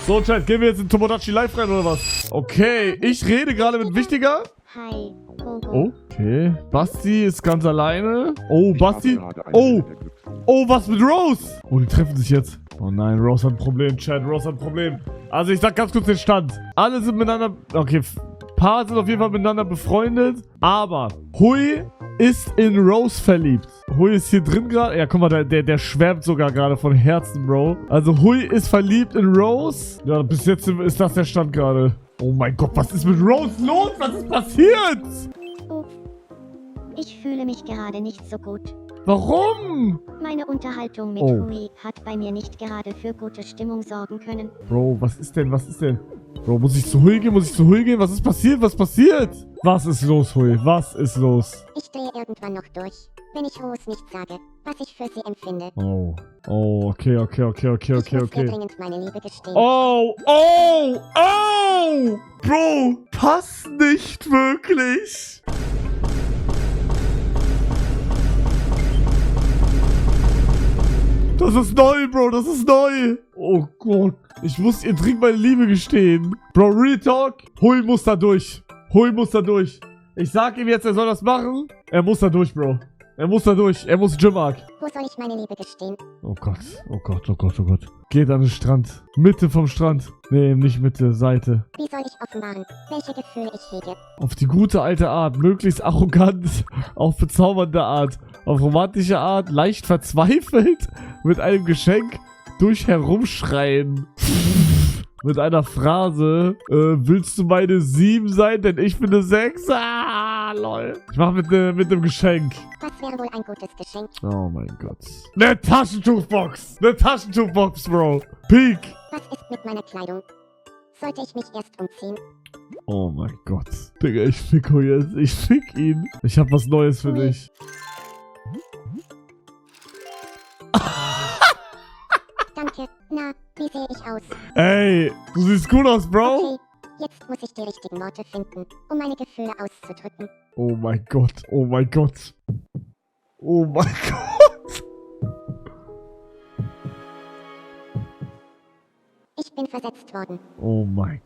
So, Chat, gehen wir jetzt in Tomodachi Live rein oder was? Okay, ich rede gerade mit Wichtiger. Hi, Gogo. Okay, Basti ist ganz alleine. Oh, Basti. Oh, was mit Rose? Oh, die treffen sich jetzt. Oh nein, Rose hat ein Problem, Chat. Rose hat ein Problem. Also, ich sag ganz kurz den Stand. Alle sind miteinander... Okay, Paar sind auf jeden Fall miteinander befreundet. Aber Hui ist in Rose verliebt. Hui ist hier drin gerade. Ja, guck mal, der schwärmt sogar gerade von Herzen, Bro. Also Hui ist verliebt in Rose. Ja, bis jetzt ist das der Stand gerade. Oh mein Gott, was ist mit Rose los? Was ist passiert? Oh, ich fühle mich gerade nicht so gut. Warum? Meine Unterhaltung mit Hui hat bei mir nicht gerade für gute Stimmung sorgen können. Bro, was ist denn? Was ist denn? Bro, muss ich zu Hui gehen? Muss ich zu Hui gehen? Was ist passiert? Was passiert? Was ist los, Hui? Was ist los? Ich drehe irgendwann noch durch, wenn ich Rose nicht sage, was ich für sie empfinde. Oh. Oh, okay. Ich muss ihr dringend meine Liebe gestehen. Oh! Bro, passt nicht wirklich. Das ist neu, Bro, das ist neu. Oh Gott, ich muss ihr dringend meine Liebe gestehen. Bro, Real Talk, Hui muss da durch. Hui muss da durch. Ich sag ihm jetzt, er soll das machen. Er muss da durch, Bro. Er muss da durch. Er muss Gym-Arc. Wo soll ich meine Liebe gestehen? Oh Gott, oh Gott, oh Gott, oh Gott. Geht an den Strand. Mitte vom Strand. Nee, nicht Mitte, Seite. Wie soll ich offenbaren, welche Gefühle ich hege? Auf die gute alte Art. Möglichst arrogant. Auf bezaubernde Art. Auf romantische Art. Leicht verzweifelt. Mit einem Geschenk. Durch Herumschreien. Mit einer Phrase. Willst du meine 7 sein? Denn ich bin eine 6. Ah, lol. Ich mach mit einem Geschenk. Was wäre wohl ein gutes Geschenk? Oh mein Gott. Eine Taschentuchbox. Eine Taschentuchbox, Bro. Peak. Was ist mit meiner Kleidung? Sollte ich mich erst umziehen? Oh mein Gott. Digga, ich fick jetzt. Ich fick ihn. Ich hab was Neues für dich. Danke. Na, wie sehe ich aus? Ey, du siehst gut aus, Bro. Okay, jetzt muss ich die richtigen Worte finden, um meine Gefühle auszudrücken. Oh mein Gott. Oh mein Gott. Oh mein Gott. Ich bin versetzt worden. Oh mein.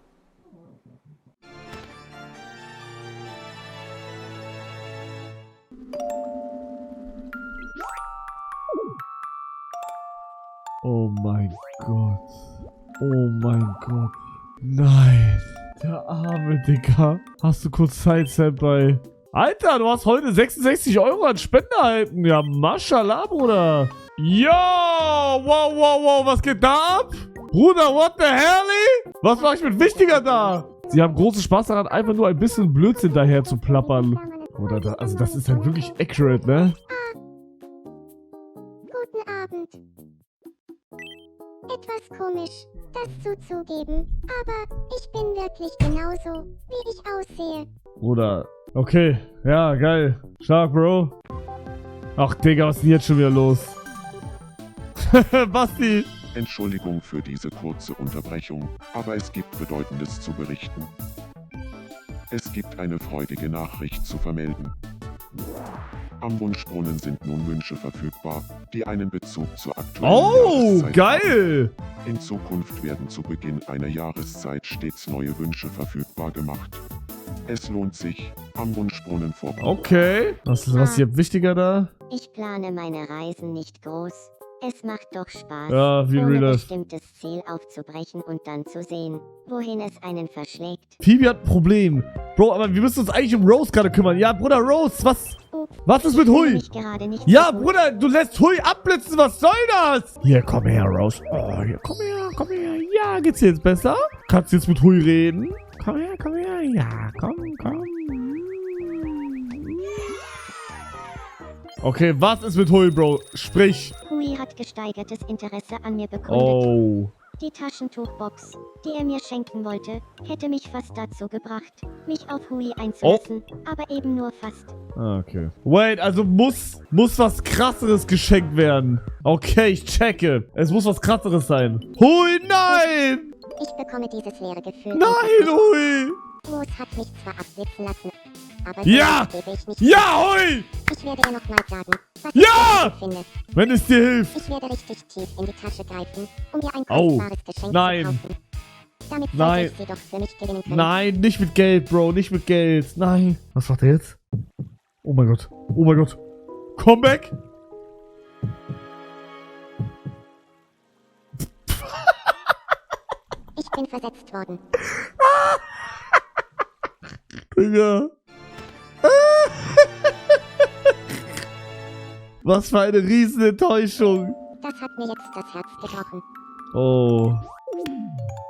Oh mein Gott. Oh mein Gott. Nein. Der arme Digga. Hast du kurz Zeit, Senpai? Alter, du hast heute 66 Euro an Spende erhalten. Ja, Mashallah, Bruder. Yo! Wow. Was geht da ab? Bruder, what the hell? Was mache ich mit Wichtiger da? Sie haben großen Spaß daran, einfach nur ein bisschen Blödsinn daher zu plappern. Oder also das ist halt wirklich accurate, ne? Guten Abend. Etwas komisch, das zuzugeben, aber ich bin wirklich genauso, wie ich aussehe. Bruder. Okay. Ja, geil. Stark, Bro. Ach, Digga, was ist denn jetzt schon wieder los? Basti. Entschuldigung für diese kurze Unterbrechung, aber es gibt Bedeutendes zu berichten. Es gibt eine freudige Nachricht zu vermelden. Am Wunschbrunnen sind nun Wünsche verfügbar, die einen Bezug zur aktuellen Jahreszeit geil! haben. In Zukunft werden zu Beginn einer Jahreszeit stets neue Wünsche verfügbar gemacht. Es lohnt sich, am Wunschbrunnen vorbei. Okay. Was ist hier wichtiger da? Ich plane meine Reisen nicht groß. Es macht doch Spaß, Ja, wie ohne Real Life. bestimmtes Ziel aufzubrechen und dann zu sehen, wohin es einen verschlägt. Phoebe hat ein Problem. Bro, aber wir müssen uns eigentlich um Rose gerade kümmern. Ja, Bruder, Rose, was ist mit Hui? Ich gerade nicht Ja, so gut. Bruder, du lässt Hui abblitzen. Was soll das? Hier, komm her, Rose. Oh, hier, komm her. Ja, geht's dir jetzt besser? Kannst du jetzt mit Hui reden? Komm her. Ja, komm. Okay, was ist mit Hui, Bro? Sprich. Hui hat gesteigertes Interesse an mir bekundet. Oh. Die Taschentuchbox, die er mir schenken wollte, hätte mich fast dazu gebracht, mich auf Hui einzulassen, aber eben nur fast. Okay. Wait, also muss was krasseres geschenkt werden. Okay, ich checke. Es muss was krasseres sein. Hui, nein! Ich bekomme dieses leere Gefühl. Nein, Hui! Rose hat mich zwar absitzen lassen, aber Ja! so gebe ich nicht. Ja, Hui! Ich werde ihr nochmal sagen, was Ja! ich finde. Wenn es dir hilft. Ich werde richtig tief in die Tasche greifen, um ihr ein Au. kostbares Geschenk Nein. zu kaufen. Damit Nein. sollte ich sie doch für mich gewinnen können. Nein, nicht mit Geld, Bro, nicht mit Geld. Nein. Was macht er jetzt? Oh mein Gott. Oh mein Gott. Comeback? Ich bin versetzt worden. Digga. Was für eine riesen Enttäuschung. Das hat mir jetzt das Herz gebrochen. Oh.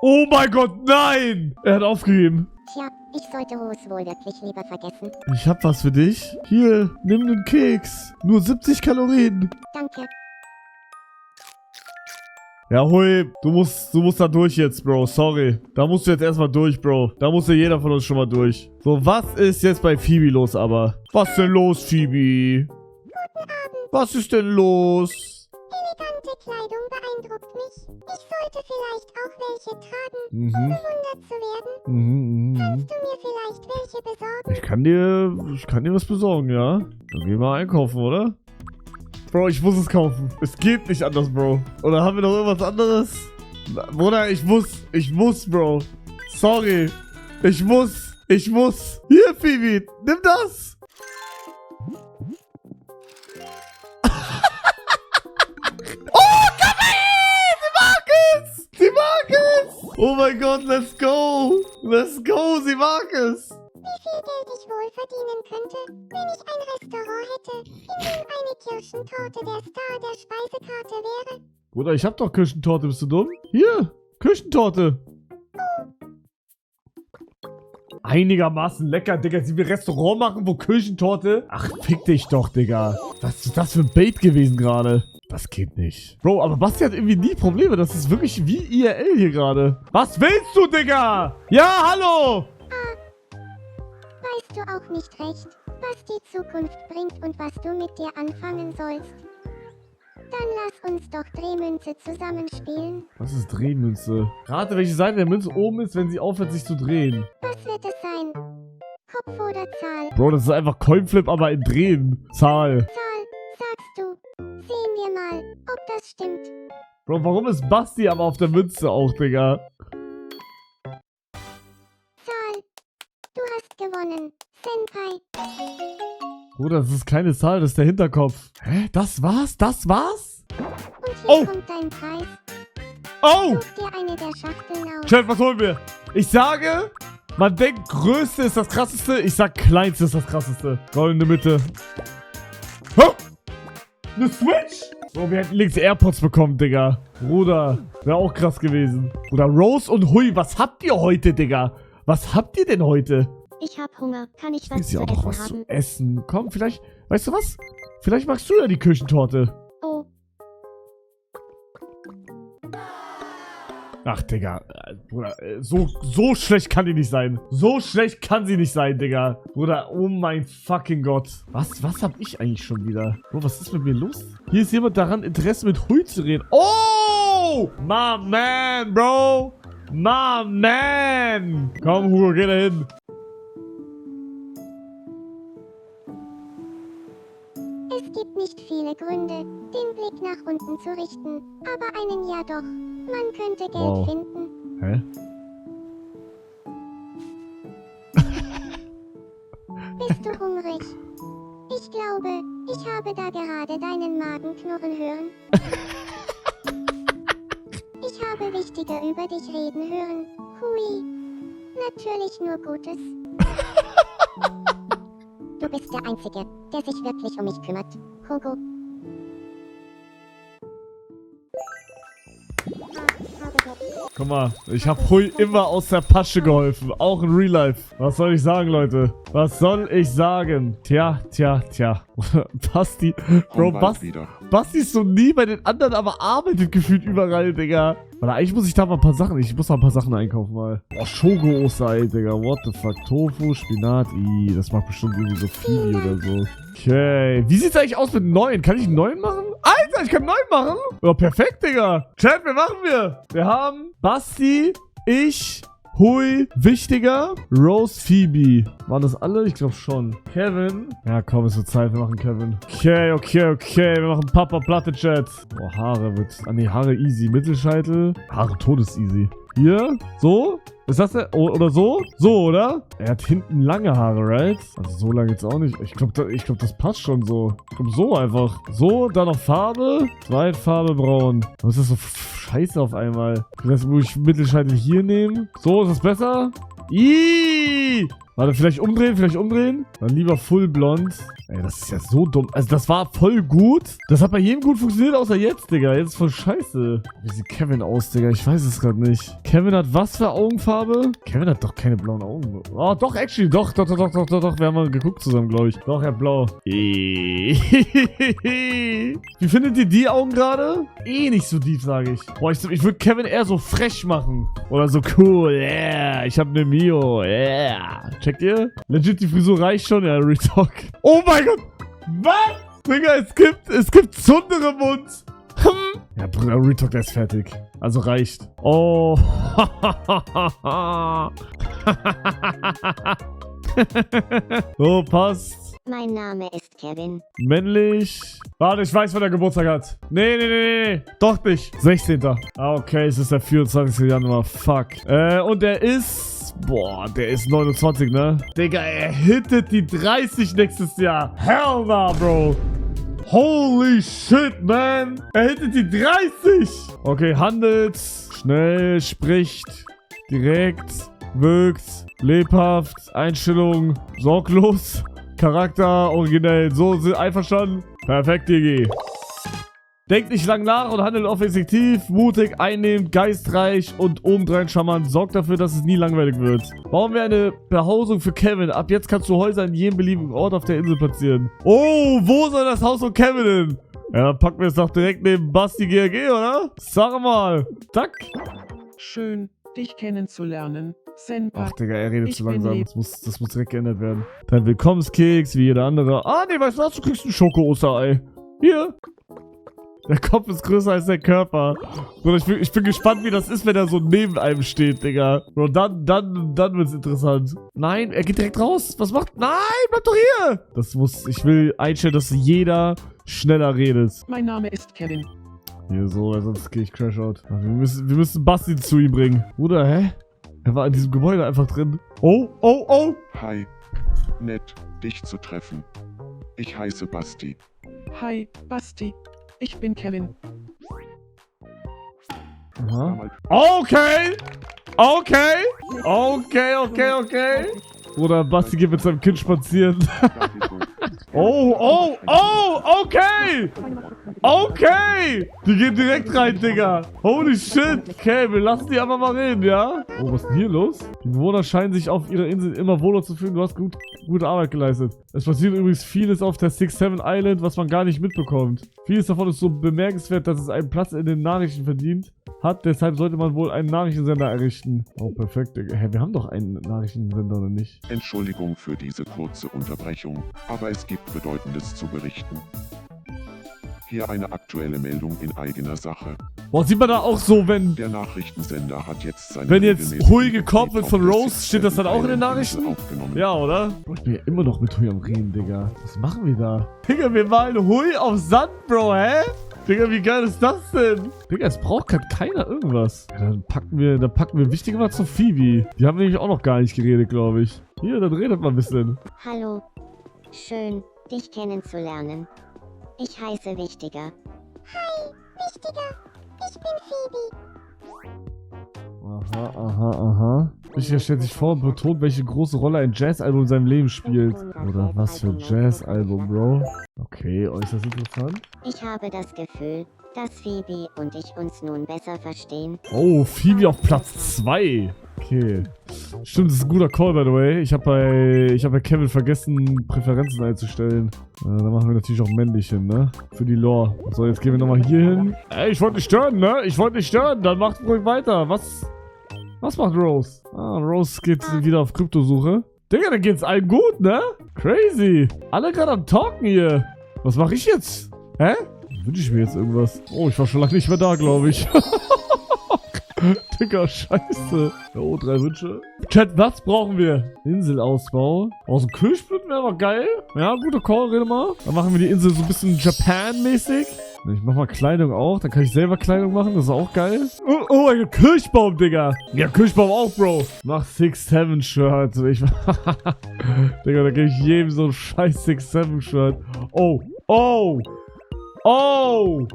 Oh mein Gott, nein! Er hat aufgegeben. Tja, ich sollte Rose wohl wirklich lieber vergessen. Ich hab was für dich. Hier, nimm den Keks. Nur 70 Kalorien. Danke. Ja, Hui, du musst da durch jetzt, Bro. Sorry. Da musst du jetzt erstmal durch, Bro. Da muss ja jeder von uns schon mal durch. So, was ist jetzt bei Phoebe los aber? Was denn los, Phoebe? Was ist denn los? Elegante Kleidung beeindruckt mich. Ich sollte vielleicht auch welche tragen, um Mhm. bewundert zu werden. Kannst du mir vielleicht welche besorgen? Ich kann dir was besorgen, ja? Dann gehen wir einkaufen, oder? Bro, ich muss es kaufen. Es geht nicht anders, Bro. Oder haben wir noch irgendwas anderes? Na, Bruder, ich muss, Bro. Sorry. Ich muss. Hier, Phoebe, nimm das. Oh, komm her! Sie mag es! Oh mein Gott, let's go! Let's go, sie mag es! Wie viel Geld ich wohl verdienen könnte, wenn ich ein Restaurant hätte, in dem eine Kirschentorte der Star der Speisekarte wäre. Bruder, ich hab doch Küchentorte, bist du dumm? Hier, Küchentorte. Einigermaßen lecker, Digga. Sie will Restaurant machen, wo Küchentorte? Ach, fick dich doch, Digga. Was ist das für ein Bait gewesen gerade? Das geht nicht. Bro, aber Basti hat irgendwie nie Probleme. Das ist wirklich wie IRL hier gerade. Was willst du, Digga? Ja, hallo! Weißt du auch nicht recht, was die Zukunft bringt und was du mit dir anfangen sollst? Dann lass uns doch Drehmünze zusammenspielen. Was ist Drehmünze? Rate, welche Seite der Münze oben ist, wenn sie aufhört, sich zu drehen. Was wird es sein? Kopf oder Zahl? Bro, das ist einfach Coinflip, aber in Drehen. Zahl. Zahl, sagst du. Sehen wir mal, ob das stimmt. Bro, warum ist Basti aber auf der Münze auch, Digga? Zahl. Du hast gewonnen, Senpai. Bruder, das ist keine Zahl, das ist der Hinterkopf. Hä? Das war's? Das war's? Und hier Oh. kommt dein Preis. Oh! Such dir eine der Schachteln aus. Chat, was holen wir? Ich sage, man denkt, größte ist das krasseste. Ich sag, kleinste ist das krasseste. Goldene Mitte. Hä? Eine Switch? Bro, wir hätten links AirPods bekommen, Digga. Bruder, wäre auch krass gewesen. Bruder, Rose und Hui, was habt ihr heute, Digga? Was habt ihr denn heute? Ich hab Hunger. Kann ich was Ist zu ja auch noch essen was haben? zu essen. Komm, vielleicht, weißt du was? Vielleicht magst du ja die Küchentorte. Oh, Ach, Digga. Bruder, so schlecht kann die nicht sein. So schlecht kann sie nicht sein, Digga. Bruder, oh mein fucking Gott. Was hab ich eigentlich schon wieder? Bro, was ist mit mir los? Hier ist jemand daran, Interesse mit Hui zu reden. Oh! My man, Bro. My man. Komm, Hugo, geh da hin. es gibt nicht viele Gründe, den Blick nach unten zu richten, aber einen ja doch. Man könnte Geld Wow. finden. Hä? Bist du hungrig? Ich glaube, ich habe da gerade deinen Magen knurren hören. Ich habe Wichtiger über dich reden hören. Hui. Natürlich nur Gutes. Du bist der Einzige, der sich wirklich um mich kümmert. Hugo. Guck mal, ich hab Hui immer aus der Pasche geholfen. Auch in Real Life. Was soll ich sagen, Leute? Was soll ich sagen? Tja. Basti. Bro, Komm bald wieder. Basti ist so nie bei den anderen, aber arbeitet gefühlt überall, Digga. Weil eigentlich muss ich da mal ein paar Sachen. Ich muss mal ein paar Sachen einkaufen mal. Oh, Shogo-Osei, Digga. What the fuck? Tofu, Spinat. Das macht bestimmt irgendwie so Phoebe oder so. Okay. Wie sieht's eigentlich aus mit neuen? Kann ich einen neuen machen? Alter, ich kann einen neuen machen? Ja, perfekt, Digga. Chat, was machen wir? Wir haben Basti, ich, Hui, Wichtiger, Rose, Phoebe. Waren das alle? Ich glaube schon. Kevin. Ja, komm, es wird Zeit. Wir machen Kevin. Okay. Wir machen Papa Platte, Chat. Oh, Haare wird... Ah, nee, Haare easy. Mittelscheitel. Haare Todes easy. Hier. So. Ist das der? Oder so? So, oder? Er hat hinten lange Haare, right? Also so lange jetzt auch nicht. Ich glaube, das passt schon so. Ich glaube, so einfach. So, dann noch Farbe. Zweitfarbe braun. Was ist das so scheiße auf einmal? Das muss ich Mittelscheitel hier nehmen. So, ist das besser? Ihhh! Warte, vielleicht umdrehen? Dann lieber full blond. Ey, das ist ja so dumm. Also, das war voll gut. Das hat bei jedem gut funktioniert, außer jetzt, Digga. Jetzt ist voll scheiße. Wie sieht Kevin aus, Digga? Ich weiß es gerade nicht. Kevin hat was für Augenfarbe? Kevin hat doch keine blauen Augen. Oh, doch, actually. Doch. Wir haben mal geguckt zusammen, glaube ich. Doch, er hat blau. Wie findet ihr die Augen gerade? Nicht so deep, sage ich. Boah, ich würde Kevin eher so frech machen. Oder so cool. Yeah, ich habe eine Mio. Yeah. Checkt ihr? Legit, die Frisur reicht schon. Ja, Retalk. Oh mein Gott. Was? Digga, es gibt Zundere im Mund. Ja, Bruder, Retalk, der ist fertig. Also reicht. Oh. So, passt. Mein Name ist Kevin. Männlich. Warte, ich weiß, wann er Geburtstag hat. Nee. Doch nicht. 16. Ah, okay, es ist der 24. Januar. Fuck. Und der ist... Boah, der ist 29, ne? Digga, er hittet die 30 nächstes Jahr. Hell nah, Bro. Holy shit, man. Er hittet die 30. Okay, handelt. Schnell, spricht. Direkt. Wirkt. Lebhaft. Einstellung. Sorglos. Charakter, originell. So, sind einverstanden? Perfekt, DG. Denkt nicht lang nach und handelt offensiv, mutig, einnehmend, geistreich und obendrein charmant. Sorgt dafür, dass es nie langweilig wird. Bauen wir eine Behausung für Kevin. Ab jetzt kannst du Häuser in jedem beliebigen Ort auf der Insel platzieren. Oh, wo soll das Haus von Kevin hin? Ja, dann packen wir es doch direkt neben Basti GRG, oder? Sag mal. Zack. Schön, dich kennenzulernen. Senpai. Ach, Digga, er redet zu langsam. Das muss direkt geändert werden. Dein Willkommenskeks, wie jeder andere. Ah, nee, weißt du was? Du kriegst ein Schoko-Osterei. Hier. Der Kopf ist größer als der Körper. Bruder, ich bin gespannt, wie das ist, wenn er so neben einem steht, Digga. Bro, dann wird's interessant. Nein, er geht direkt raus. Was macht? Nein, bleib doch hier. Ich will einstellen, dass jeder schneller redet. Mein Name ist Kevin. Hier so, sonst gehe ich Crash out. Wir müssen Basti zu ihm bringen. Bruder, hä? Er war in diesem Gebäude einfach drin. Oh. Hi. Nett, dich zu treffen. Ich heiße Basti. Hi, Basti. Ich bin Kevin. Aha. Okay. Bruder, Basti geht mit seinem Kind spazieren. Okay. Die gehen direkt rein, Digga. Holy shit. Okay, wir lassen die einfach mal reden, ja? Oh, was ist denn hier los? Die Bewohner scheinen sich auf ihrer Insel immer wohler zu fühlen. Du hast gute Arbeit geleistet. Es passiert übrigens vieles auf der 6-7 Island, was man gar nicht mitbekommt. Vieles davon ist so bemerkenswert, dass es einen Platz in den Nachrichten verdient hat. Deshalb sollte man wohl einen Nachrichtensender errichten. Oh, perfekt, Digga. Hä, wir haben doch einen Nachrichtensender, oder nicht? Entschuldigung für diese kurze Unterbrechung, aber es gibt Bedeutendes zu berichten. Hier eine aktuelle Meldung in eigener Sache. Boah, sieht man da auch so, wenn Der Nachrichtensender hat jetzt seine jetzt regelmäßige Hui gekauft wird von Betrieb auf Rose, der steht das dann auch in den 6-7 Nachrichten? aufgenommen. Ja, oder? Boah, ich bin ja immer noch mit Hui am Reden, Digga. Was machen wir da? Digga, wir malen Hui auf Sand, Bro, hä? Digga, wie geil ist das denn? Digga, es braucht gerade keiner irgendwas. Ja, dann packen wir wichtige mal zu Phoebe. Die haben nämlich auch noch gar nicht geredet, glaube ich. Hier, dann redet mal ein bisschen. Hallo. Schön, dich kennenzulernen. Ich heiße Wichtiger. Hi, Wichtiger. Ich bin Phoebe. Aha. Wichtiger stellt sich vor und betont, welche große Rolle ein Jazzalbum in seinem Leben spielt. Oder was für ein Jazzalbum, Bro. Okay, äußerst interessant. Ich habe das Gefühl, dass Phoebe und ich uns nun besser verstehen. Oh, Phoebe auf Platz 2. Okay. Stimmt, das ist ein guter Call, by the way. Ich hab bei Kevin vergessen, Präferenzen einzustellen. Da machen wir natürlich auch männlich hin, ne? Für die Lore. So, jetzt gehen wir nochmal hier hin. Ey, ich wollte nicht stören, ne? Dann macht ruhig weiter. Was macht Rose? Ah, Rose geht wieder auf Kryptosuche. Digga, da geht's allen gut, ne? Crazy. Alle gerade am Talken hier. Was mache ich jetzt? Hä? Wünsche ich mir jetzt irgendwas? Oh, ich war schon lange nicht mehr da, glaube ich. Digga, scheiße. Oh, 3 Wünsche. Chat, was brauchen wir? Inselausbau. Aus dem Kirschblüten wäre aber geil. Ja, guter Call, rede mal. Dann machen wir die Insel so ein bisschen Japan-mäßig. Ich mach mal Kleidung auch. Dann kann ich selber Kleidung machen. Das ist auch geil. Oh mein Gott, Kirschbaum, Digga. Ja, Kirschbaum auch, Bro. Mach 6-7-Shirt. Digga, da gebe ich jedem so ein scheiß 6-7-Shirt. Oh. Oh. Oh.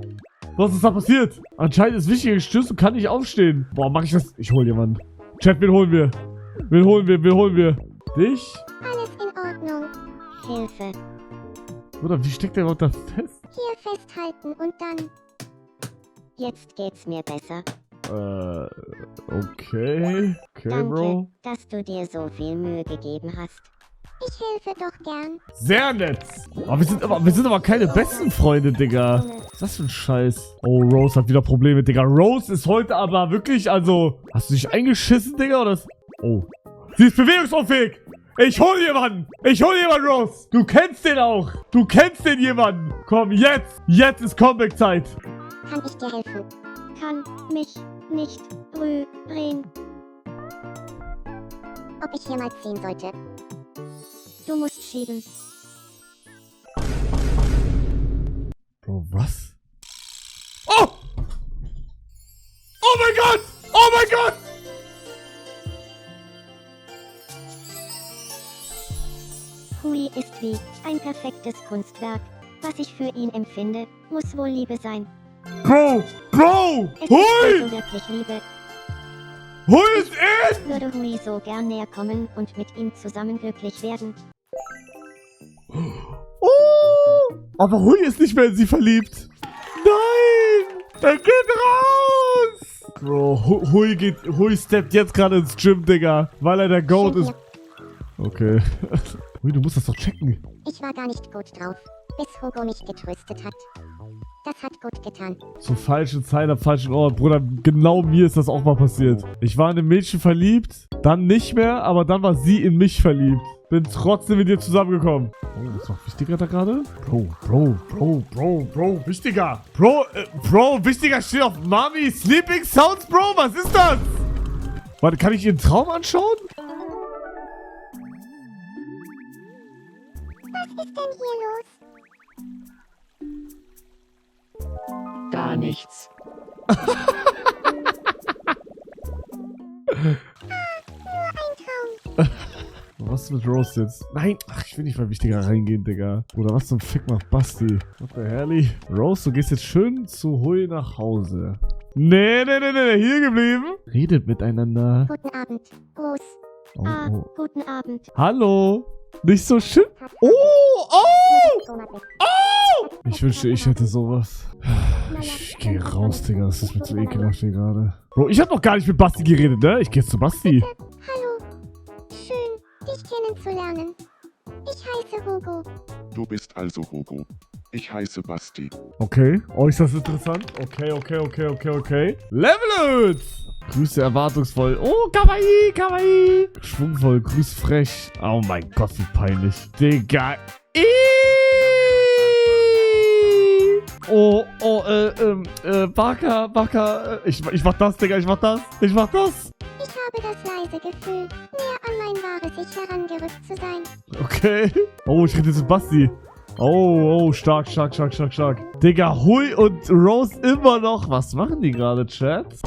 Was ist da passiert? Anscheinend ist wichtiger gestürzt und kann nicht aufstehen. Boah, mach ich das? Ich hol jemanden. Chat, wen holen wir? Wen holen wir? Wen holen wir? Dich? Alles in Ordnung. Hilfe. Oder wie steckt der überhaupt da fest? Hier festhalten und dann... Jetzt geht's mir besser. Okay. Okay, Danke, Bro. dass du dir so viel Mühe gegeben hast. Ich helfe doch gern. Sehr nett. Aber wir sind aber keine besten Freunde, Digga. Was ist das für ein Scheiß? Oh, Rose hat wieder Probleme, Digga. Rose ist heute aber wirklich, also... Hast du dich eingeschissen, Digga, oder? Oh. Sie ist bewegungsunfähig. Ich hol jemanden. Ich hol jemanden, Rose. Du kennst den auch. Du kennst den jemanden. Komm, jetzt. Jetzt ist Comeback-Zeit. Kann ich dir helfen? Kann mich nicht rühren. Ob ich hier mal ziehen sollte? Du musst schieben. Bro, was? Oh! Oh mein Gott! Oh mein Gott! Hui ist wie ein perfektes Kunstwerk. Was ich für ihn empfinde, muss wohl Liebe sein. Bro! Bro! Es ist Hui! also wirklich Liebe. Hui ist in! Würde Hui so gern näher kommen und mit ihm zusammen glücklich werden. Oh! Aber Hui ist nicht mehr in sie verliebt. Nein! Er geht raus! Bro, Hui steppt jetzt gerade ins Gym, Digga. Weil er der Goat ist. Okay. Hui, du musst das doch checken. Ich war gar nicht gut drauf, bis Hugo mich getröstet hat. Das hat gut getan. Zur falschen Zeit am falschen Ort. Bruder, genau mir ist das auch mal passiert. Ich war in ein Mädchen verliebt, dann nicht mehr, aber dann war sie in mich verliebt. Bin trotzdem mit ihr zusammengekommen. Oh, was ist noch wichtiger da gerade? Bro, wichtiger. Bro, wichtiger steht auf Mami Sleeping Sounds, Bro, was ist das? Warte, kann ich ihren Traum anschauen? Was ist denn hier los? Gar nichts. Nur ein Traum. Was ist mit Rose jetzt? Nein, ach, ich will nicht mal wichtiger reingehen, Digga. Oder was zum Fick macht Basti? What the hell? Rose, du gehst jetzt schön zu Hui nach Hause. Nee, hier geblieben. Redet miteinander. Guten Abend, Rose. Oh. Guten Abend. Hallo. Nicht so schön. Oh. Ich wünschte, ich hätte sowas. Ich gehe raus, Digga. Das ist mir zu ekelhaft hier gerade. Bro, ich hab noch gar nicht mit Basti geredet, ne? Ich gehe jetzt zu Basti. Hallo. Schön, dich kennenzulernen. Ich heiße Hugo. Du bist also Hugo. Ich heiße Basti. Okay, äußerst interessant. Okay. Level it! Grüße erwartungsvoll. Oh, kawaii. Schwungvoll, grüß frech. Oh mein Gott, wie peinlich. Digga. Baka. Ich mach das, Digga, ich mach das. Ich habe das leise Gefühl, näher an mein wahres Ich herangerückt zu sein. Okay. Oh, ich rede jetzt mit Basti. Oh, stark. Digga, Hui und Rose immer noch. Was machen die gerade, Chat?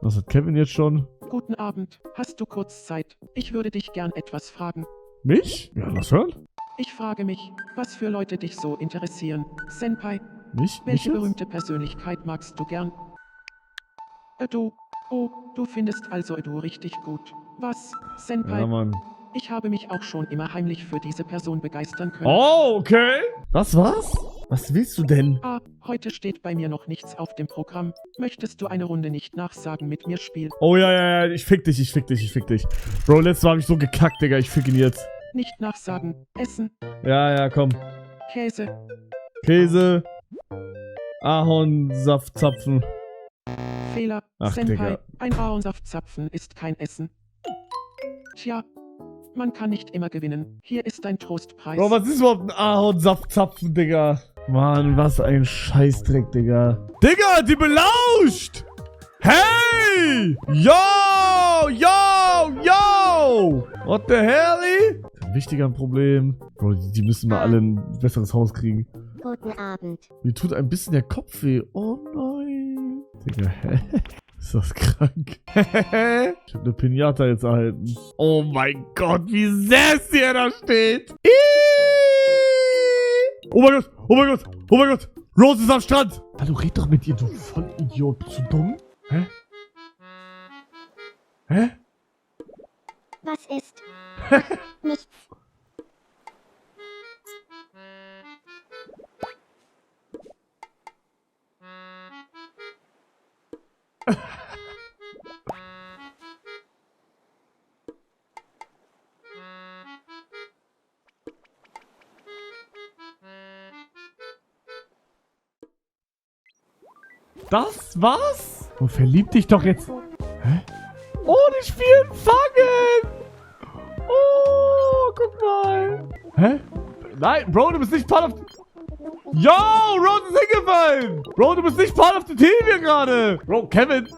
Was hat Kevin jetzt schon? Guten Abend. Hast du kurz Zeit? Ich würde dich gern etwas fragen. Mich? Ja, lass hören. Ich frage mich, was für Leute dich so interessieren. Senpai, Mich? welche Mich jetzt? berühmte Persönlichkeit magst du gern? Du. Oh, du findest also du richtig gut. Was, Senpai? Ja, Mann. Ich habe mich auch schon immer heimlich für diese Person begeistern können. Oh, okay. Das war's? Was willst du denn? Heute steht bei mir noch nichts auf dem Programm. Möchtest du eine Runde nicht nachsagen mit mir spielen? Oh, ja. Ich fick dich. Bro, letztes Mal hab ich so gekackt, Digga. Ich fick ihn jetzt. Nicht nachsagen. Essen. Ja, komm. Käse. Ahornsaftzapfen. Fehler. Ach, Senpai, Digga. ein Ahornsaftzapfen ist kein Essen. Tja, man kann nicht immer gewinnen. Hier ist dein Trostpreis. Bro, was ist überhaupt ein Ahornsaftzapfen, Digga? Mann, was ein Scheißdreck, Digga. Digga, die belauscht! Hey! Yo! What the hell? Wichtiger Problem. Bro, die müssen mal alle ein besseres Haus kriegen. Guten Abend. Mir tut ein bisschen der Kopf weh. Oh nein. Digga, hä? Ist das krank? Ich hab eine Pinata jetzt erhalten. Oh mein Gott, wie sassy er da steht. Oh mein Gott, oh mein Gott, oh mein Gott. Rose ist am Strand. Hallo, red doch mit ihr, du Vollidiot. Bist du dumm? Hä? Hä? Was ist? Nichts. Das war's? Oh, verlieb dich doch jetzt. Hä? Oh, die spielen Fangen. Oh, guck mal. Hä? Nein, Bro, du bist nicht part of... Yo, Rose ist hingefallen. Bro, du bist nicht part of the team hier gerade. Bro, Kevin,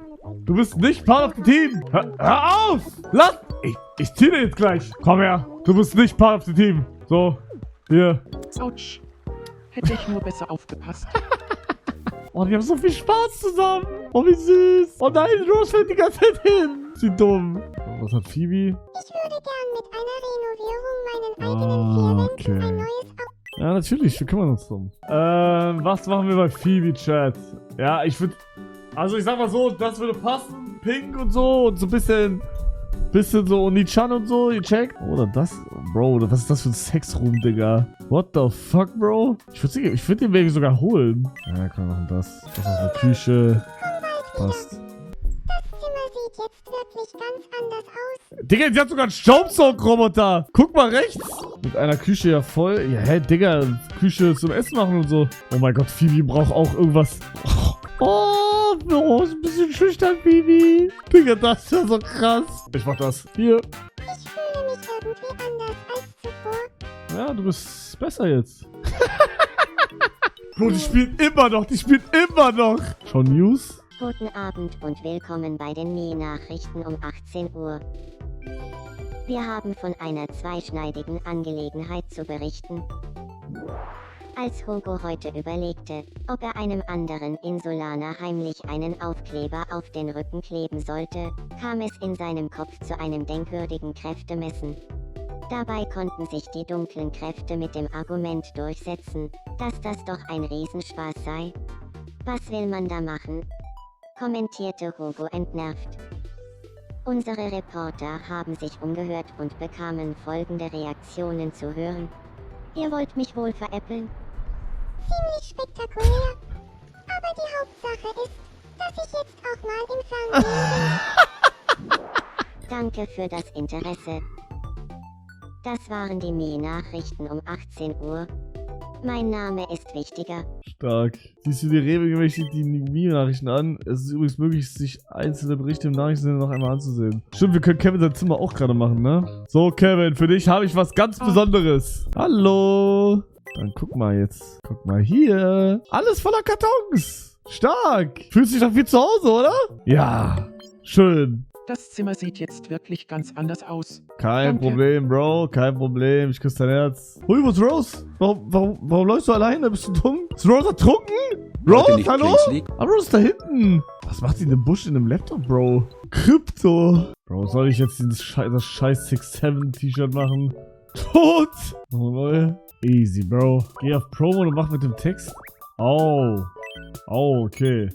du bist nicht part of the team. Hör auf. Lass... Ich zieh dir jetzt gleich. Komm her. Du bist nicht part of the team. So, hier. Autsch. Hätte ich nur besser aufgepasst. Oh, die haben so viel Spaß zusammen. Oh, wie süß. Oh nein, Rose fällt die ganze Zeit hin. Sie dumm. Was hat Phoebe? Ich würde gern mit einer Renovierung meinen eigenen 4 Wänden ein neues Ja, natürlich. Wir kümmern uns drum. Was machen wir bei Phoebe, Chat? Ja, ich würde... Also, ich sag mal so, das würde passen. Pink und so. Und so ein bisschen so Onichan und so. Ihr checkt? Oder das... Bro, was ist das für ein Sexroom, Digga? What the fuck, Bro? Ich würde den Weg sogar holen. Ja, komm, wir machen das. Das ist eine Küche. Passt. Zimmer sieht jetzt wirklich ganz anders aus. Digga, die hat sogar einen Staubsaugroboter. Guck mal rechts. Mit einer Küche ja voll. Ja, hä, Digga, Küche zum Essen machen und so. Oh mein Gott, Phoebe braucht auch irgendwas. Oh, ist ein bisschen schüchtern, Phoebe. Digga, das ist ja so krass. Ich mach das. Hier. Ich fühle mich irgendwie anders als zuvor. Ja, du bist besser jetzt. Bro, die spielt immer noch. Schon News? Guten Abend und willkommen bei den Me-Nachrichten um 18 Uhr. Wir haben von einer zweischneidigen Angelegenheit zu berichten. Als Hugo heute überlegte, ob er einem anderen Insulaner heimlich einen Aufkleber auf den Rücken kleben sollte, kam es in seinem Kopf zu einem denkwürdigen Kräftemessen. Dabei konnten sich die dunklen Kräfte mit dem Argument durchsetzen, dass das doch ein Riesenspaß sei. Was will man da machen? Kommentierte Hugo entnervt. Unsere Reporter haben sich umgehört und bekamen folgende Reaktionen zu hören. Ihr wollt mich wohl veräppeln? Ziemlich spektakulär. Aber die Hauptsache ist, dass ich jetzt auch mal im Fernsehen bin. Danke für das Interesse. Das waren die Me-Nachrichten um 18 Uhr. Mein Name ist wichtiger. Stark. Siehst du dir regelmäßig die Me-Nachrichten an? Es ist übrigens möglich, sich einzelne Berichte im Nachrichtensender noch einmal anzusehen. Stimmt, wir können Kevin sein Zimmer auch gerade machen, ne? So, Kevin, für dich habe ich was ganz Besonderes. Hallo. Dann guck mal jetzt. Guck mal hier. Alles voller Kartons. Stark. Fühlst dich doch wie zu Hause, oder? Ja. Schön. Das Zimmer sieht jetzt wirklich ganz anders aus. Kein Danke. Problem, Bro. Kein Problem. Ich küsse dein Herz. Hui, wo ist Rose? Warum läufst du alleine? Bist du dumm? Ist Rose ertrunken? Rose, hallo? Aber Rose ist da hinten. Was macht sie in dem Busch in dem Laptop, Bro? Krypto. Bro, soll ich jetzt das scheiß 6-7-T-Shirt machen? Tot. Oh, Leute. Easy, Bro. Geh auf Promo und mach mit dem Text. Oh. Oh, okay.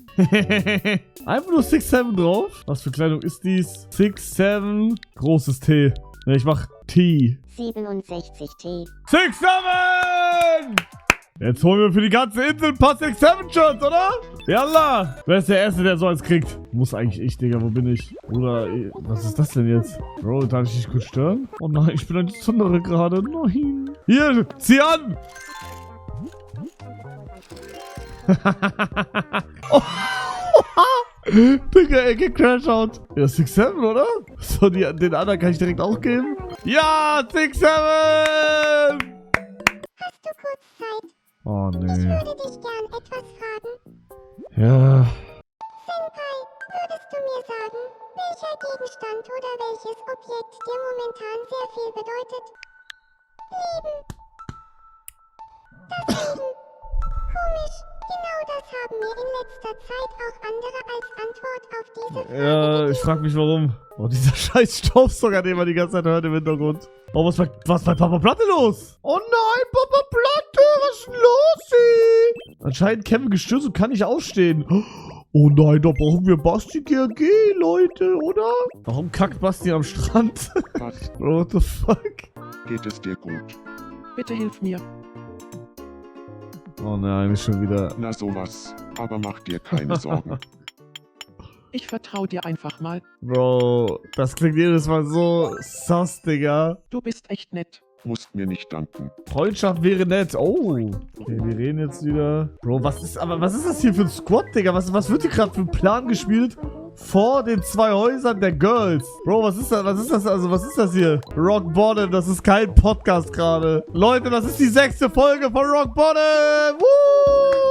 Einfach nur 6-7 drauf. Was für Kleidung ist dies? 6-7. Großes T. Ja, ich mach T. 67 T. 6-7! Jetzt holen wir für die ganze Insel ein paar 6-7-Shirts, oder? Yalla! Wer ist der Erste, der so eins kriegt? Muss eigentlich ich, Digga. Wo bin ich? Oder, was ist das denn jetzt? Bro, darf ich dich kurz stören? Oh nein, ich bin ein Besondere gerade. Nein. Hier, zieh an! Oh. Digga, er geht Crash Out. Ja, 6-7, oder? So, den anderen kann ich direkt auch geben. Ja, 6-7! Hast du kurz Zeit? Oh, Ich nee. würde dich gern etwas fragen. Ja. Senpai, würdest du mir sagen, welcher Gegenstand oder welches Objekt dir momentan sehr viel bedeutet? Leben. Das Leben. Komisch. Genau das haben mir in letzter Zeit auch andere als Antwort auf diese Frage Ja, gegeben. ich frag mich warum. Oh, dieser scheiß Staubsauger, den man die ganze Zeit hört im Hintergrund. Oh, was bei Papa Platte los? Oh nein, Papa Platte, was ist denn los, ey? Anscheinend Kevin gestürzt und kann nicht aufstehen. Oh nein, da brauchen wir Basti GRG, Leute, oder? Warum kackt Basti am Strand? Was? What the fuck? Geht es dir gut? Bitte hilf mir. Oh nein, ist schon wieder... Na sowas. Aber mach dir keine Sorgen. Ich vertraue dir einfach mal. Bro, das klingt jedes Mal so sus, Digga. Du bist echt nett. Musst mir nicht danken. Freundschaft wäre nett. Oh. Okay, wir reden jetzt wieder. Bro, was ist das hier für ein Squad, Digga? Was wird hier gerade für ein Plan gespielt? Vor den 2 Häusern der Girls. Bro, was ist das? Also, was ist das hier? Rock Bottom, das ist kein Podcast gerade. Leute, das ist die 6. Folge von Rock Bottom. Woo!